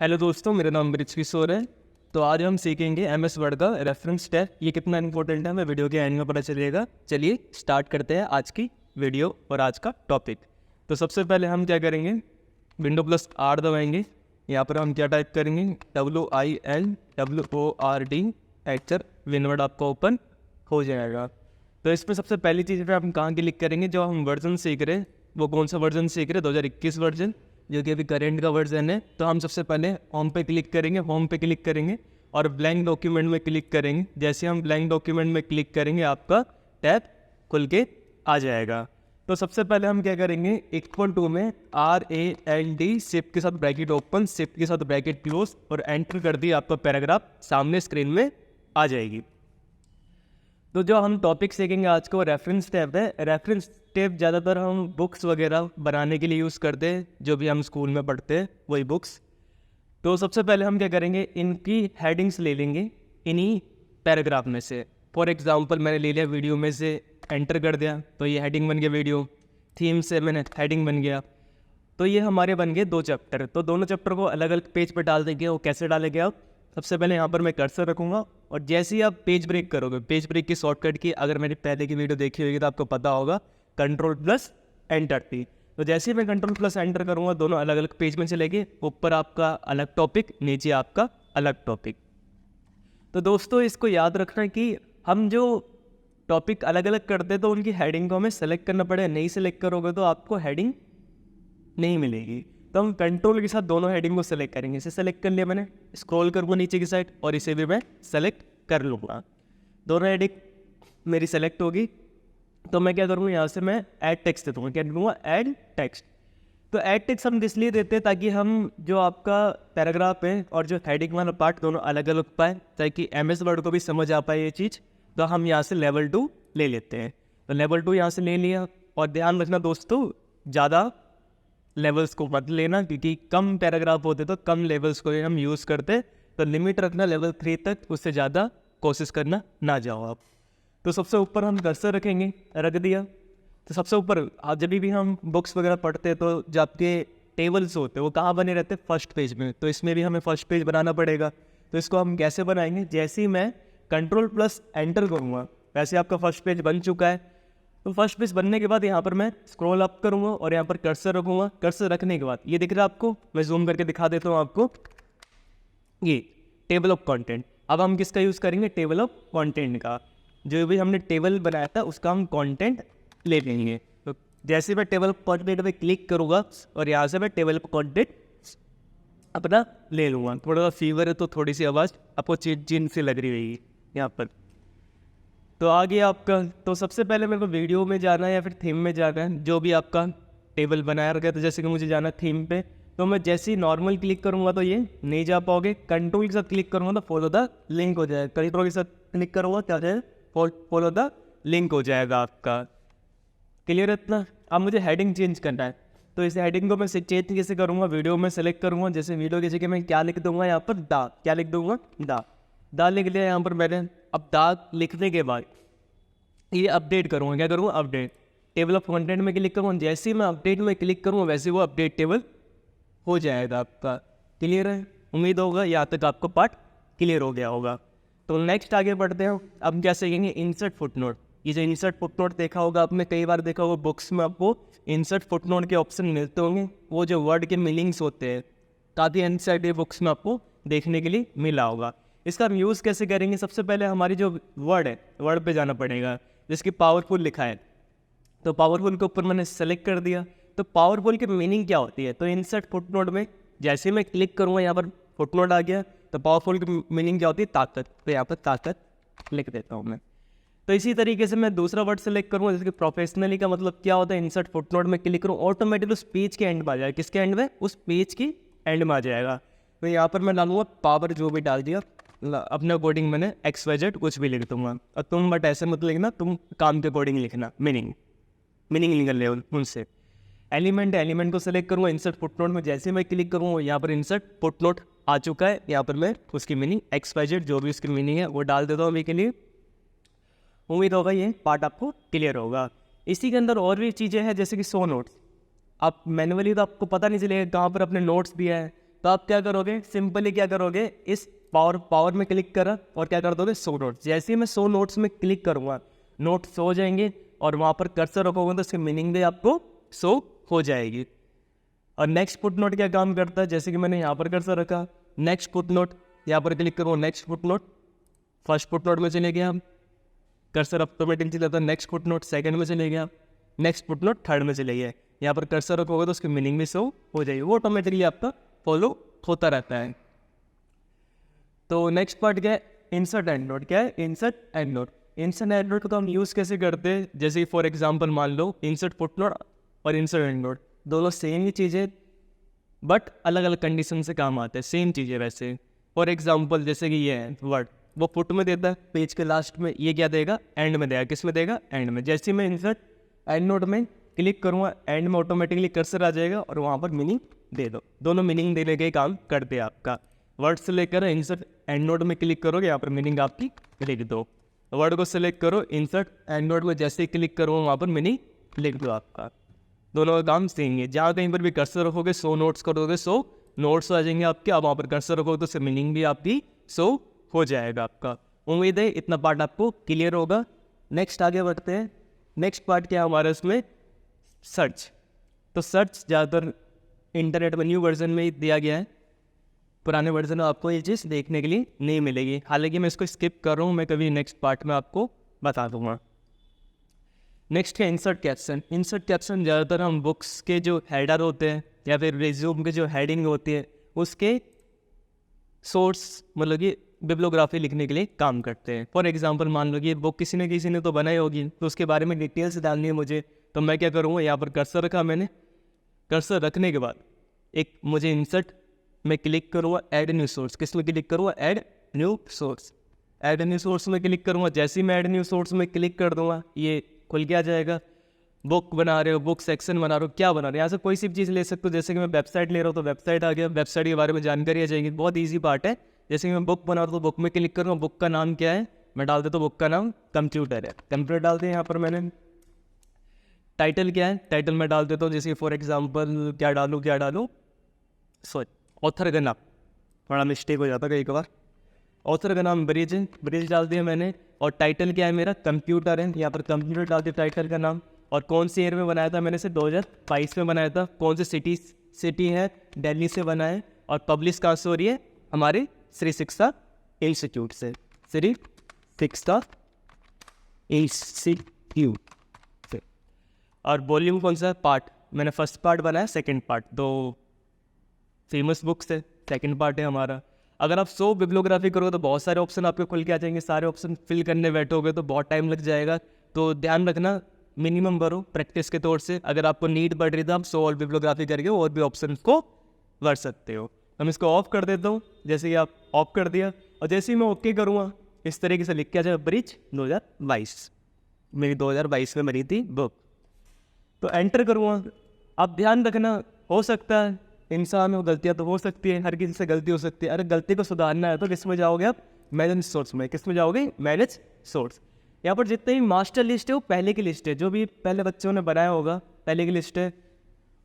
Hello दोस्तों, मेरा नाम ब्रिज किशोर है। तो आज हम सीखेंगे एमएस वर्ड का रेफरेंस टैग। ये कितना इंपॉर्टेंट है हमें वीडियो के एंड में पता चलेगा। चलिए स्टार्ट करते हैं आज की वीडियो और आज का टॉपिक। तो सबसे पहले हम क्या करेंगे, विंडो+R दबाएंगे। यहाँ पर हम क्या टाइप करेंगे, WINWORD एंटर। विनवर्ड आपका ओपन हो जाएगा। तो इसमें सबसे पहली चीज़ पे हम कहाँ क्लिक करेंगे, जो हम वर्जन सीख रहे हैं वो कौन सा वर्जन सीख रहे हैं, 2021 वर्जन, जो कि अभी करेंट का वर्जन है। तो हम सबसे पहले होम पे क्लिक करेंगे, होम पे क्लिक करेंगे और ब्लैंक डॉक्यूमेंट में क्लिक करेंगे। जैसे हम ब्लैंक डॉक्यूमेंट में क्लिक करेंगे आपका टैब खुल के आ जाएगा। तो सबसे पहले हम क्या करेंगे, =2 में RAND शिफ्ट के साथ ब्रैकेट ओपन, शिफ्ट के साथ ब्रैकेट क्लोज और एंटर कर दिए। आपका पैराग्राफ सामने स्क्रीन में आ जाएगी। तो जो हम टॉपिक सीखेंगे आज को रेफरेंस टैब है। रेफरेंस टैब ज़्यादातर हम बुक्स वगैरह बनाने के लिए यूज़ करते हैं, जो भी हम स्कूल में पढ़ते हैं वही बुक्स। तो सबसे पहले हम क्या करेंगे, इनकी हेडिंग्स ले लेंगे इन्हीं पैराग्राफ में से। फॉर एग्जांपल मैंने ले लिया वीडियो में से, एंटर कर दिया तो ये हेडिंग बन गया वीडियो। थीम से मैंने हेडिंग बन गया। तो ये हमारे बन गए 2 चैप्टर। तो दोनों चैप्टर को अलग अलग पेज पर डाल देंगे। वो कैसे डालेंगे आप, सबसे पहले यहाँ पर मैं कर्सर रखूँगा और जैसे ही आप पेज ब्रेक करोगे, पेज ब्रेक की शॉर्टकट की अगर मेरी पहले की वीडियो देखी होगी तो आपको पता होगा, Ctrl+Enter थी। तो जैसे ही मैं Ctrl+Enter करूँगा, दोनों अलग अलग पेज में चलेंगे। ऊपर आपका अलग टॉपिक, नीचे आपका अलग टॉपिक। तो दोस्तों इसको याद रखना कि हम जो टॉपिक अलग अलग करते हैं तो उनकी हेडिंग को हमें सेलेक्ट करना पड़ेगा। नहीं सेलेक्ट करोगे तो आपको हेडिंग नहीं मिलेगी। तो हम कंट्रोल के साथ दोनों हेडिंग को सेलेक्ट करेंगे। इसे सेलेक्ट कर लिया मैंने, स्क्रॉल करूँगा नीचे की साइड और इसे भी मैं सेलेक्ट कर लूँगा। दोनों हेडिंग मेरी सेलेक्ट होगी। तो मैं क्या करूँगा, यहाँ से मैं ऐड टेक्स्ट दे दूँगा। क्या दूँगा, ऐड टेक्स्ट। तो ऐड टेक्स्ट हम इसलिए देते हैं ताकि हम जो आपका पैराग्राफ है और जो हेडिंग वाला पार्ट दोनों अलग अलग पाए, ताकि एमएस वर्ड को भी समझ आ पाए ये चीज़। तो हम यहाँ से लेवल 2 ले लेते हैं। तो लेवल 2 यहाँ से ले लिया। और ध्यान रखना दोस्तों, ज़्यादा लेवल्स को मत लेना, क्योंकि कम पैराग्राफ होते तो कम लेवल्स को हम यूज़ करते। तो लिमिट रखना लेवल 3 तक, उससे ज़्यादा कोशिश करना ना जाओ आप। तो सबसे ऊपर हम कर्सर रखेंगे, रख दिया। तो सबसे ऊपर जब भी हम बुक्स वगैरह पढ़ते हैं तो जो आपके टेबल्स होते हैं वो कहाँ बने रहते हैं, फर्स्ट पेज में। तो इसमें भी हमें फर्स्ट पेज बनाना पड़ेगा। तो इसको हम कैसे बनाएंगे, जैसे ही मैं Ctrl+Enter करूँगा वैसे आपका फर्स्ट पेज बन चुका है। तो फर्स्ट पेज बनने के बाद यहाँ पर मैं स्क्रॉल अप करूँगा और यहाँ पर कर्सर रखूँगा। कर्सर रखने के बाद ये दिख रहा है आपको, मैं जूम करके दिखा देता हूँ आपको, ये टेबल ऑफ कंटेंट। अब हम किसका यूज़ करेंगे, टेबल ऑफ कंटेंट का। जो भी हमने टेबल बनाया था उसका हम कंटेंट ले लेंगे। तो जैसे मैं टेबल ऑफ कंटेंट पे क्लिक करूँगा और यहाँ से मैं टेबल ऑफ कंटेंट अपना ले लूँगा। थोड़ा सा फीवर है तो थोड़ी सी आवाज़ आपको चिन सी लग रही रहेगी यहाँ पर। तो आगे आपका, तो सबसे पहले मेरे को वीडियो में जाना है या फिर थीम में जाना है, जो भी आपका टेबल बनाया रखा है। तो जैसे कि मुझे जाना है थीम पे, तो मैं जैसे ही नॉर्मल क्लिक करूँगा तो ये नहीं जा पाओगे। कंट्रोल के साथ क्लिक करूँगा तो फॉलो द लिंक हो जाएगा। कंट्रोल के साथ क्लिक करूँगा क्या जाए, फॉलो द लिंक हो जाएगा आपका। क्लियर है इतना। अब मुझे हेडिंग चेंज करना है। तो इस हेडिंग को मैं चेंज कैसे करूँगा, वीडियो में सेलेक्ट करूँगा। जैसे वीडियो की जगह मैं क्या लिख दूँगा, यहाँ पर दा, क्या लिख दूँगा, दा लिख लिया यहाँ पर मैंने। अब दा लिखने के बाद ये अपडेट करूँगा। क्या करूँगा, अपडेट। टेबल ऑफ कंटेंट में क्लिक करूँगा। जैसे ही मैं अपडेट में क्लिक करूँगा वैसे वो अपडेट टेबल हो जाएगा आपका। क्लियर है, उम्मीद होगा यहाँ तक आपको पार्ट क्लियर हो गया होगा। तो नेक्स्ट आगे बढ़ते हैं। अब क्या सीखेंगे, इंसर्ट फुटनोट। ये जो इंसर्ट फुटनोट देखा होगा आपने, कई बार देखा होगा बुक्स में आपको इंसर्ट फुटनोट के ऑप्शन मिलते होंगे। वो जो वर्ड के मीनिंग्स होते हैं, काफ़ी एनसीईआरटी बुक्स में आपको देखने के लिए मिला होगा। इसका हम यूज़ कैसे करेंगे, सबसे पहले हमारी जो वर्ड है, वर्ड पे जाना पड़ेगा जिसकी पावरफुल लिखा है। तो पावरफुल के ऊपर मैंने सेलेक्ट कर दिया। तो पावरफुल की मीनिंग क्या होती है, तो इंसर्ट फुटनोट में जैसे मैं क्लिक करूँगा यहाँ पर फुटनोट आ गया। तो पावरफुल की मीनिंग क्या होती है, ताकत। तो यहाँ पर ताकत लिख देता हूँ मैं। तो इसी तरीके से मैं दूसरा वर्ड सेलेक्ट करूँगा, जैसे कि प्रोफेशनली का मतलब क्या होता है, इंसर्ट फुटनोट में क्लिक करूँ, ऑटोमेटिकली उस पेज के एंड में आ जाएगा। किसके एंड में, उस पेज की एंड में आ जाएगा। तो यहाँ पर मैं डालूंगा पावर, जो भी डाल दिया अपने अकॉर्डिंग, मैंने XYZ कुछ भी लिख दूंगा। और तुम बट ऐसे मत लिखना, तुम काम के अकॉर्डिंग लिखना, मीनिंग निकल ले उनसे। एलिमेंट को सेलेक्ट करूँगा इंसर्ट फुटनोट में। जैसे मैं क्लिक करूँगा यहाँ पर इंसर्ट फुटनोट आ चुका है। यहाँ पर मैं उसकी मीनिंग XYZ जो भी उसकी मीनिंग है वो डाल देता हूँ अभी के लिए। उम्मीद होगा ये पार्ट आपको क्लियर होगा। इसी के अंदर और भी चीज़ें हैं, जैसे कि शो नोट्स। आप मैनुअली तो आपको पता नहीं चलेगा कहाँ पर अपने नोट्स दिया है, तो आप क्या करोगे, सिंपली क्या करोगे, इस पावर में क्लिक करा और क्या कर दोगे, शो नोट्स। जैसे ही मैं शो नोट्स में क्लिक करूँगा नोट्स हो जाएंगे और वहाँ पर कर्सर रखोगे तो उसकी मीनिंग भी आपको शो हो जाएगी। और नेक्स्ट फुट नोट क्या काम करता है, जैसे कि मैंने यहाँ पर कर्सर रखा, नेक्स्ट फुट नोट यहाँ पर क्लिक करो, next foot note, first foot note में चले गए हम, कर्सर ऑटोमेटिक चला था, नेक्स्ट फुट नोट सेकंड में चले गया, नेक्स्ट फुट नोट थर्ड में चले गया। यहाँ पर कर्सर रखोगे तो उसकी मीनिंग भी शो हो जाएगी, वो ऑटोमेटिकली आपका फॉलो होता रहता है। तो नेक्स्ट पार्ट क्या है, इंसर्ट एंड नोट। क्या है, insert and note. Insert and note को हम यूज़ कैसे करते हैं, जैसे कि फॉर एग्जांपल मान लो इंसर्ट फुट नोट और इंसर्ट एंड नोट दोनों सेम ही चीज़ें बट अलग अलग कंडीशन से काम आते हैं, सेम चीज़ें वैसे। फॉर एग्जांपल जैसे कि ये है वर्ड, वो फुट में देता है पेज के लास्ट में, ये क्या देगा, एंड में देगा। किस में देगा, एंड में। जैसे मैं इंसर्ट एंड नोट में क्लिक करूँगा एंड में ऑटोमेटिकली कर्सर आ जाएगा और वहाँ पर मीनिंग दे दो। दोनों मीनिंग देने के काम करते हैं आपका। वर्ड से लेकर इंसर्ट एंड नोट में क्लिक करोगे, यहाँ पर मीनिंग आपकी लिख दो। वर्ड को सिलेक्ट करो, इंसर्ट एंड नोट में जैसे ही क्लिक करो वहाँ पर मीनिंग लिख दो आपका। दोनों का काम सेम है। जहाँ कहीं पर भी कर्सर रखोगे सो नोट्स करोगे, सो नोट्स आ जाएंगे आपके। आप वहाँ पर कर्सर रखोगे तो उससे मीनिंग भी आपकी सो हो जाएगा आपका। उम्मीद है इतना पार्ट आपको क्लियर होगा। नेक्स्ट आगे बढ़ते हैं। नेक्स्ट पार्ट क्या है हमारे इसमें, सर्च। तो सर्च ज़्यादातर इंटरनेट में न्यू वर्जन में ही दिया गया है, पुराने वर्जन में आपको ये चीज़ देखने के लिए नहीं मिलेगी। हालांकि मैं इसको स्किप कर रहा हूँ, मैं कभी नेक्स्ट पार्ट में आपको बता दूंगा। नेक्स्ट है इंसर्ट कैप्शन। इंसर्ट कैप्शन ज़्यादातर हम बुक्स के जो हेडर होते हैं या फिर रिज्यूम के जो हेडिंग होती है उसके सोर्स मतलब कि बिब्लियोग्राफी लिखने के लिए काम करते हैं। फॉर एग्जांपल मान लो कि बुक किसी ने तो बनाई होगी, तो उसके बारे में डिटेल्स डालनी है मुझे, तो मैं क्या करूँगा, यहाँ पर कर्सर रखा मैंने। कर्सर रखने के बाद एक मुझे इंसर्ट में क्लिक करूँगा, ऐड न्यू सोर्स। किस में क्लिक करूँगा, add new source. Add new source में क्लिक करूँगा। जैसे ही मैं ऐड न्यू सोर्स में क्लिक कर दूँगा ये खुल के आ जाएगा। बुक बना रहे हो, बुक सेक्शन बना रहे हो, क्या बना रहे हो, यहाँ से कोई सी चीज़ ले सकते हो। जैसे कि मैं वेबसाइट ले रहा हूँ तो वेबसाइट आ गया, वेबसाइट के बारे में जानकारी आ जाएगी। बहुत ईजी पार्ट है। जैसे कि मैं बुक बना रहा हूँ तो बुक में क्लिक करूँगा, बुक का नाम क्या है, मैं डाल देता हूँ बुक का नाम कंप्यूटर है, कंप्यूटर डालते हैं। यहाँ पर मैंने टाइटल क्या है, टाइटल में डाल देता हूँ। जैसे फॉर एग्जाम्पल क्या डालूँ, सॉरी ऑथर का नाम, थोड़ा मिस्टेक हो जाता है कई बार। ऑथर का नाम ब्रिज है, ब्रिज डाल दिया मैंने। और टाइटल क्या है मेरा, कंप्यूटर है, यहाँ पर कंप्यूटर डाल दिया टाइटल का नाम। और कौन सी ईयर में बनाया था मैंने, से 2022 में बनाया था। कौन सी सिटी है, दिल्ली से बना है। और पब्लिश कहाँ से हो रही है, हमारे श्री शिक्षा इंस्टीट्यूट से, श्री शिक्षा इंस्टीट्यूट से। और वॉल्यूम कौन सा है, पार्ट, मैंने फर्स्ट पार्ट बनाया, सेकंड पार्ट, दो फेमस बुक्स है, सेकंड पार्ट है हमारा। अगर आप 100 बिब्लियोग्राफी करोगे तो बहुत सारे ऑप्शन आपके खुल के आ जाएंगे। सारे ऑप्शन फिल करने बैठोगे तो बहुत टाइम लग जाएगा। तो ध्यान रखना, मिनिमम भरो प्रैक्टिस के तौर से। अगर आपको नीड बढ़ रही तो आप 100 और बिब्लियोग्राफी करके और भी ऑप्शन को भर सकते हो। हम इसको ऑफ कर देता हूँ। जैसे कि आप ऑफ कर दिया और जैसे ही मैं ओके करूँगा इस तरीके से लिख के आ जाएगा, ब्रिज 2022, मेरी 2022 में बनी थी बुक। तो एंटर करूँगा। आप ध्यान रखना, हो सकता है इंसान में गलतियाँ तो हो सकती है, हर किसी से गलती हो सकती है। अरे गलती को सुधारना है तो किस में जाओगे आप, मैनेज सोर्स में। किस में जाओगे, मैनेज सोर्स। यहाँ पर जितने भी मास्टर लिस्ट है वो पहले की लिस्ट है, जो भी पहले बच्चों ने बनाया होगा पहले की लिस्ट है।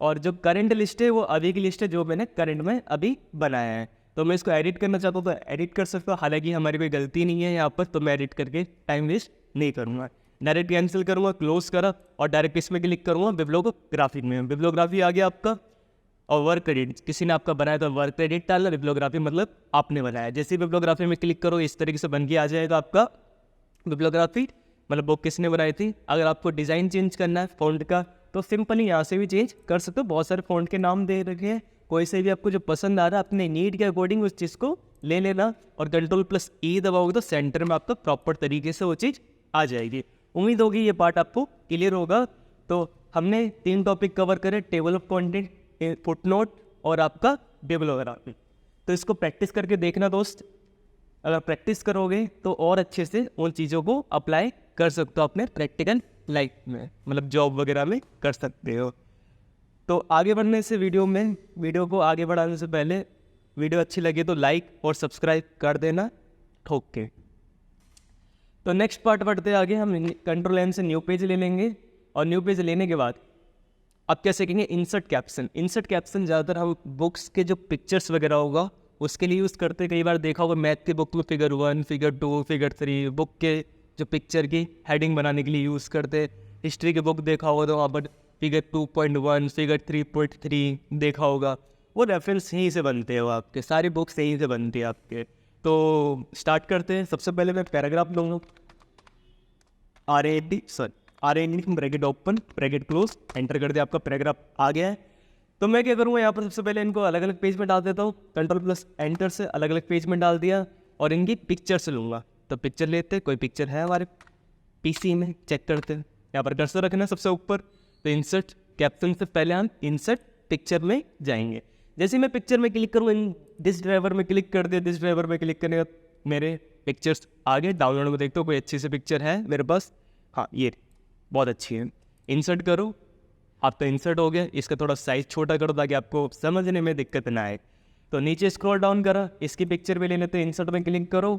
और जो करंट लिस्ट है वो अभी की लिस्ट है, जो मैंने करंट में अभी बनाया है। तो मैं इसको एडिट करना चाहता हूँ तो एडिट कर सकता हूँ। हालांकि हमारी कोई गलती नहीं है यहाँ पर, तो मैं एडिट करके टाइम वेस्ट नहीं करूँगा। डायरेक्ट कैंसिल करूँगा, क्लोज करा और डायरेक्ट इसमें क्लिक करूँगा बिब्लियोग्राफी में। बिब्लियोग्राफी आ गया आपका। और वर्क क्रेडिट, किसी ने आपका बनाया तो वर्क क्रेडिट डालना, बिब्लियोग्राफी मतलब आपने बनाया। जैसे बिब्लियोग्राफी में क्लिक करो इस तरीके से बन के आ जाएगा आपका बिब्लियोग्राफी, मतलब बुक किसने बनाई थी। अगर आपको डिज़ाइन चेंज करना है फ़ॉन्ट का तो सिंपली यहाँ से भी चेंज कर सकते हो। बहुत सारे फ़ॉन्ट के नाम दे रखे हैं, कोई से भी आपको जो पसंद आ रहा है अपने नीड के अकॉर्डिंग उस चीज़ को ले लेना। और Ctrl+E दबाओगे तो सेंटर में आपका प्रॉपर तरीके से वो चीज़ आ जाएगी। उम्मीद होगी ये पार्ट आपको क्लियर होगा। तो हमने 3 टॉपिक कवर करे, टेबल ऑफ कंटेंट, फुटनोट और आपका बिब्लियोग्राफी। तो इसको प्रैक्टिस करके देखना दोस्त। अगर प्रैक्टिस करोगे तो और अच्छे से उन चीज़ों को अप्लाई कर सकते हो अपने प्रैक्टिकल लाइफ में, मतलब जॉब वगैरह में कर सकते हो। तो आगे बढ़ने से वीडियो को आगे बढ़ाने से पहले वीडियो अच्छी लगे तो लाइक और सब्सक्राइब कर देना ठोक के। तो नेक्स्ट पार्ट बढ़ते आगे, हम Ctrl+N से न्यू पेज ले लेंगे। और न्यू पेज लेने के बाद अब क्या सीखेंगे इंसर्ट कैप्शन। इंसर्ट कैप्शन ज़्यादातर हम बुक्स के जो पिक्चर्स वगैरह होगा उसके लिए यूज़ करते हैं। कई बार देखा होगा मैथ की बुक में फिगर 1, फिगर 2, फिगर 3 बुक के जो पिक्चर की हेडिंग बनाने के लिए यूज़ करते हैं। हिस्ट्री की बुक देखा होगा तो वहाँ पर फिगर 2.1, फिगर 3.3 देखा होगा, वो रेफरेंस यहीं से बनते हैं, वो आपके सारी बुक्स यहीं से बनती है आपके। तो स्टार्ट करते हैं। सबसे पहले मैं पैराग्राफ लूँगा, RAD bracket open bracket close, enter कर दिया, आपका पैराग्राफ आ गया है। तो मैं क्या करूँगा यहाँ पर सबसे पहले इनको अलग अलग पेज में डाल देता हूँ। Ctrl+Enter से अलग अलग पेज में डाल दिया और इनकी पिक्चर से लूँगा। तो पिक्चर लेते, कोई पिक्चर है हमारे पीसी में, चेक करते हैं। यहाँ पर कर्सर रखना है सबसे ऊपर। तो इंसर्ट कैप्शन से पहले हम इंसर्ट पिक्चर में जाएंगे। जैसे मैं पिक्चर में क्लिक करूँ, इन दिस ड्राइवर में क्लिक कर दिया, दिस ड्राइवर में क्लिक करने के बाद मेरे पिक्चर्स आगे डाउनलोड में देखते हो कोई अच्छी सी पिक्चर है मेरे पास। हाँ, ये बहुत अच्छी है। इंसर्ट करो, आपका इंसर्ट हो गया। इसका थोड़ा साइज़ छोटा करो ताकि आपको समझने में दिक्कत ना आए। तो नीचे स्क्रॉल डाउन करा, इसकी पिक्चर भी ले लेते हैं। इंसर्ट में क्लिक करो,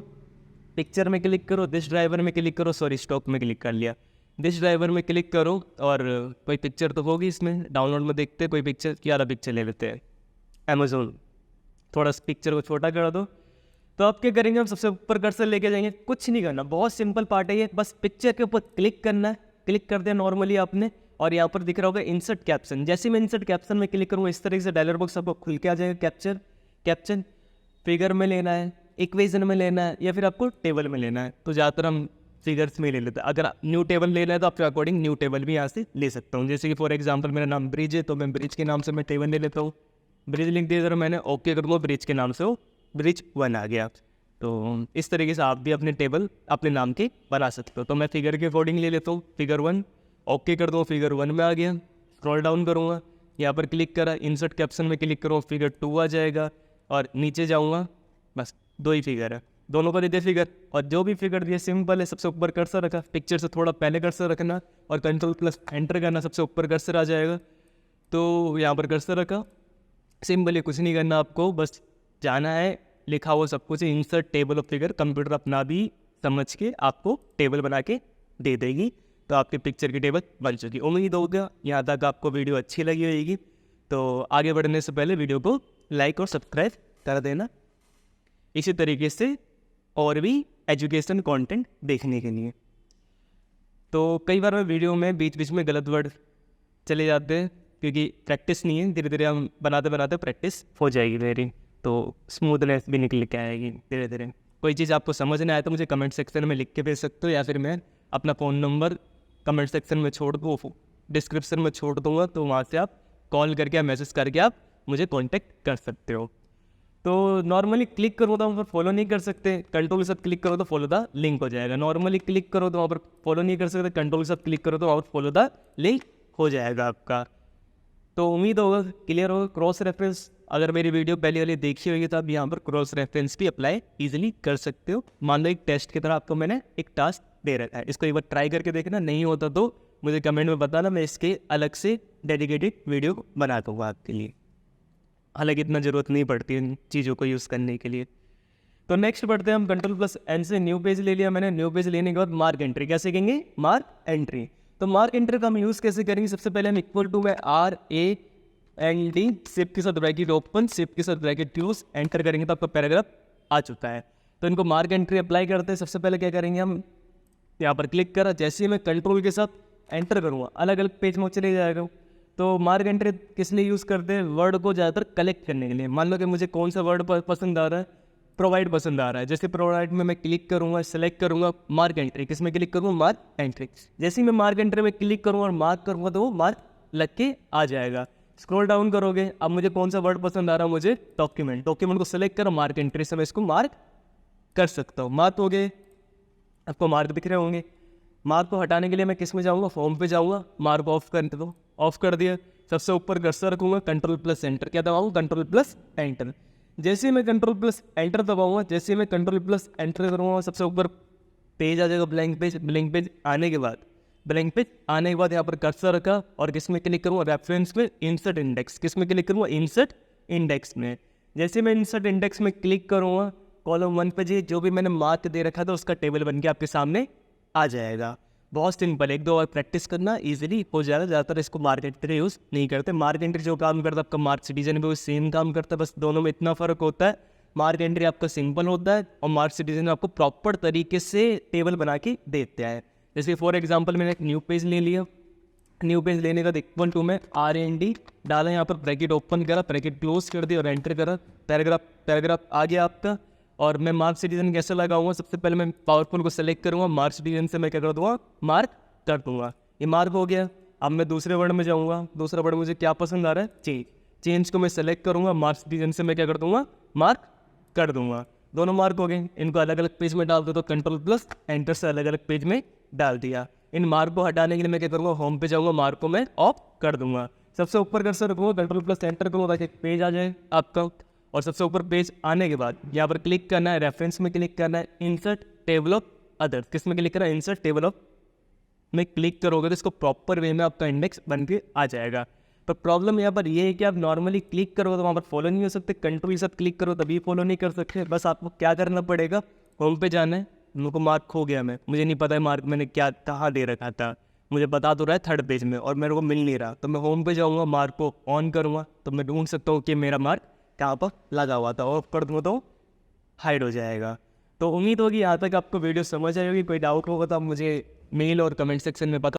पिक्चर में क्लिक करो, दिस ड्राइवर में क्लिक करो, सॉरी स्टॉक में क्लिक कर लिया। दिस ड्राइवर में क्लिक करो और कोई पिक्चर तो होगी इसमें, डाउनलोड में देखते हैं कोई पिक्चर। क्या वाला पिक्चर ले लेते हैं, अमेज़ोन। थोड़ा सा पिक्चर को छोटा कर दो। तो आप क्या करेंगे, हम सबसे ऊपर कर्सर लेके जाएंगे। कुछ नहीं करना, बहुत सिंपल पार्ट है ये। बस पिक्चर के ऊपर क्लिक करना है, क्लिक कर दिया नॉर्मली आपने, और यहाँ पर दिख रहा होगा इंसर्ट कैप्शन। जैसे मैं इंसर्ट कैप्शन में क्लिक करूँगा, इस तरीके से डायलॉग बॉक्स आपको खुल के आ जाएगा। कैप्शन फिगर में लेना है, इक्वेशन में लेना है, या फिर आपको टेबल में लेना है। तो ज़्यादातर हम फिगर्स में ले लेते हैं। अगर न्यू टेबल लेना है तो आपके अकॉर्डिंग न्यू टेबल भी यहाँ से ले सकता हूँ। जैसे कि फॉर एग्जाम्पल मेरा नाम ब्रिज है, तो मैं ब्रिज के नाम से मैं टेबल ले लेता हूँ। ब्रिज लिख दिया, अगर मैंने ओके करूँगा ब्रिज के नाम से वो ब्रिज 1 आ गया। तो इस तरीके से आप भी अपने टेबल अपने नाम के बना सकते हो। तो मैं फिगर के अकॉर्डिंग ले लेता हूँ, फिगर 1 ओके कर दूँ, फिगर 1 में आ गया। स्क्रॉल डाउन करूँगा, यहाँ पर क्लिक करा, इंसर्ट कैप्शन में क्लिक करूँ, फिगर 2 आ जाएगा और नीचे जाऊँगा, बस 2 ही फिगर है, दोनों को दे दिया फिगर। और जो भी फिगर दिया सिंपल है, सबसे ऊपर कर्सर रखा, पिक्चर से थोड़ा पहले कर्सर रखना और Ctrl+Enter करना, सबसे ऊपर कर्सर आ जाएगा। तो यहाँ पर कर्सर रखा, सिंपल है, कुछ नहीं करना आपको, बस जाना है, लिखा हुआ सब कुछ insert table of figure. Computer अपना भी समझ के आपको टेबल बना के दे देगी। तो आपके पिक्चर की टेबल बन चुकी। उम्मीद होगा यहाँ तक आपको वीडियो अच्छी लगी होगी। तो आगे बढ़ने से पहले वीडियो को लाइक और सब्सक्राइब कर देना, इसी तरीके से और भी एजुकेशन कंटेंट देखने के लिए। तो कई बार मैं वीडियो में बीच बीच में गलत वर्ड चले जाते हैं, क्योंकि प्रैक्टिस नहीं है, धीरे धीरे हम बनाते बनाते प्रैक्टिस हो जाएगी मेरी, तो स्मूथनेस भी निकल के आएगी धीरे धीरे। कोई चीज़ आपको समझ नहीं आए तो मुझे कमेंट सेक्शन में लिख के भेज सकते हो, या फिर मैं अपना फ़ोन नंबर कमेंट सेक्शन में छोड़ दूँ, डिस्क्रिप्शन में छोड़ दूँगा, तो वहाँ से आप कॉल करके या मैसेज करके आप मुझे कॉन्टैक्ट कर सकते हो। तो नॉर्मली क्लिक करो तो वहाँ पर फॉलो नहीं कर सकते, कंट्रोल के साथ क्लिक करो तो फॉलो द लिंक हो जाएगा। नॉर्मली क्लिक करो तो वहाँ पर फॉलो नहीं कर सकते, कंट्रोल के साथ क्लिक करो तो वहाँ पर फॉलो द लिंक हो जाएगा आपका। तो उम्मीद होगा क्लियर होगा। क्रॉस रेफरेंस, अगर मेरी वीडियो पहले वाली देखी होगी तो आप यहाँ पर क्रॉस रेफरेंस भी अप्लाई इजीली कर सकते हो। मान लो एक टेस्ट की तरह आपको मैंने एक टास्क दे रखा है, इसको एक बार ट्राई करके देखना, नहीं होता तो मुझे कमेंट में बताना, मैं इसके अलग से डेडिकेटेड वीडियो बना दूँगा आपके लिए। हालांकि इतना ज़रूरत नहीं पड़ती इन चीज़ों को यूज़ करने के लिए। तो नेक्स्ट बढ़ते हैं हम, Ctrl+N से न्यू पेज ले लिया मैंने। न्यू पेज लेने के बाद मार्क एंट्री क्या सीखेंगे, मार्क एंट्री। तो मार्क एंट्री का हम यूज़ कैसे करेंगे, सबसे पहले हम इक्वल टू में RAND शिफ्ट के साथ ब्रैकेट ओपन, शिफ्ट के साथ ब्रैकेट क्लोज, एंटर करेंगे तो आपका पैराग्राफ आ चुका है। तो इनको मार्क एंट्री अप्लाई करते हैं। सबसे पहले क्या करेंगे, हम यहाँ पर क्लिक करा, जैसे ही मैं कंट्रोल के साथ एंटर करूँगा अलग अलग पेज में चले जाएगा। तो मार्क एंट्री किस लिए यूज़ करते हैं, वर्ड को ज़्यादातर कलेक्ट करने के लिए। मान लो कि मुझे कौन सा वर्ड पसंद आ रहा है, प्रोवाइड पसंद आ रहा है, जैसे प्रोवाइड में मैं क्लिक करूँगा, सेलेक्ट करूँगा मार्क एंट्री, किस में क्लिक करूँगा, मार्क एंट्री। जैसे ही मैं मार्क एंट्री में क्लिक करूँगा और मार्क करूँगा तो वो मार्क लग के आ जाएगा। स्क्रॉल डाउन करोगे, अब मुझे कौन सा वर्ड पसंद आ रहा है, मुझे डॉक्यूमेंट को सेलेक्ट करो, मार्क एंट्री से मैं इसको मार्क कर सकता हूँ। मार्क हो गए, आपको मार्क दिख रहे होंगे। मार्क को हटाने के लिए मैं किस में जाऊँगा, फॉर्म पे जाऊँगा, मार्क ऑफ कर दो, ऑफ कर दिया। सबसे ऊपर कर्सर रखूँगा, Ctrl+Enter, क्या दबाऊँ, Ctrl+Enter। जैसे मैं Ctrl+Enter दबाऊँगा, जैसे मैं Ctrl+Enter करूँगा, सबसे ऊपर पेज आ जाएगा, ब्लैंक पेज। ब्लैंक पेज आने के बाद यहाँ पर कर्सर रखा और किस में क्लिक करूँगा, रेफरेंस में, इंसर्ट इंडेक्स, किस में क्लिक करूँगा, इंसर्ट इंडेक्स में। जैसे मैं इंसर्ट इंडेक्स में क्लिक करूँगा, कॉलम 1 पे जो भी मैंने मार्क दे रखा था उसका टेबल बन के आपके सामने आ जाएगा। बहुत सिंपल, 1-2 बार प्रैक्टिस करना इजीली हो जाएगा। ज़्यादातर इसको मार्क एंट्री यूज़ नहीं करते। मार्क एंट्री जो काम करता है आपका मार्क सिटीजन भी वो सेम काम करता है, बस दोनों में इतना फ़र्क होता है, मार्क एंट्री आपका सिंपल होता है और मार्क सिटीजन आपको प्रॉपर तरीके से टेबल बना के देते हैं। जैसे फॉर एग्जाम्पल मैंने एक न्यू पेज ले लिया, न्यू पेज लेने का इक्वल टू में R&D डाला, यहाँ पर ब्रैकेट ओपन करा, ब्रैकेट क्लोज कर दिया और एंटर करा, पैराग्राफ आ गया आपका। और मैं मार्क सिटीजन कैसे लगाऊंगा, सबसे पहले मैं पावरफुल को सेलेक्ट करूंगा, मार्क सिटीजन से मैं क्या कर दूंगा, मार्क कर दूंगा। ये मार्क हो गया। अब मैं दूसरे वर्ड में जाऊंगा, दूसरा वर्ड मुझे क्या पसंद आ रहा है, चेंज को मैं सेलेक्ट करूंगा, मार्क सिटीजन से मैं क्या कर दूंगा, मार्क कर दूंगा। दोनों मार्क हो गए। इनको अलग अलग पेज में डाल दो तो Ctrl+Enter से अलग अलग पेज में डाल दिया। इन मार्क को हटाने के लिए मैं क्या करूँगा, होम पे जाऊँगा, मार्क को मैं ऑफ कर दूंगा, सबसे ऊपर कर्सर रखूँगा, Ctrl+Enter करूँगा ताकि पेज आ जाए आपका। और सबसे ऊपर पेज आने के बाद यहाँ पर क्लिक करना है, रेफरेंस में क्लिक करना है, इंसर्ट टेबल ऑफ अदर्स, किस में क्लिक करना है, इंसर्ट टेबल ऑफ में क्लिक करोगे तो इसको प्रॉपर वे में आपका इंडेक्स बन के आ जाएगा। पर प्रॉब्लम यहाँ पर ये है कि आप नॉर्मली क्लिक करोगे तो वहाँ पर फॉलो नहीं हो सकते, कंट्रोल सब क्लिक करो तभी फॉलो नहीं कर सकते। बस आपको क्या करना पड़ेगा, होम पे जाना है। मेरे को मार्क खो गया, मुझे नहीं पता है मार्क मैंने क्या कहाँ दे रखा था, मुझे बता तो रहा है 3rd पेज में और मेरे को मिल नहीं रहा, तो मैं होम पे जाऊँगा, मार्क को ऑन करूँगा तो मैं ढूंढ सकता हूँ कि मेरा मार्क कहाँ पर लगा हुआ था, ऑफ कर दूँगा तो हाइड हो जाएगा। तो उम्मीद होगी यहाँ तक आपको वीडियो समझ आई होगी। कोई डाउट होगा तो आप मुझे मेल और कमेंट सेक्शन में बता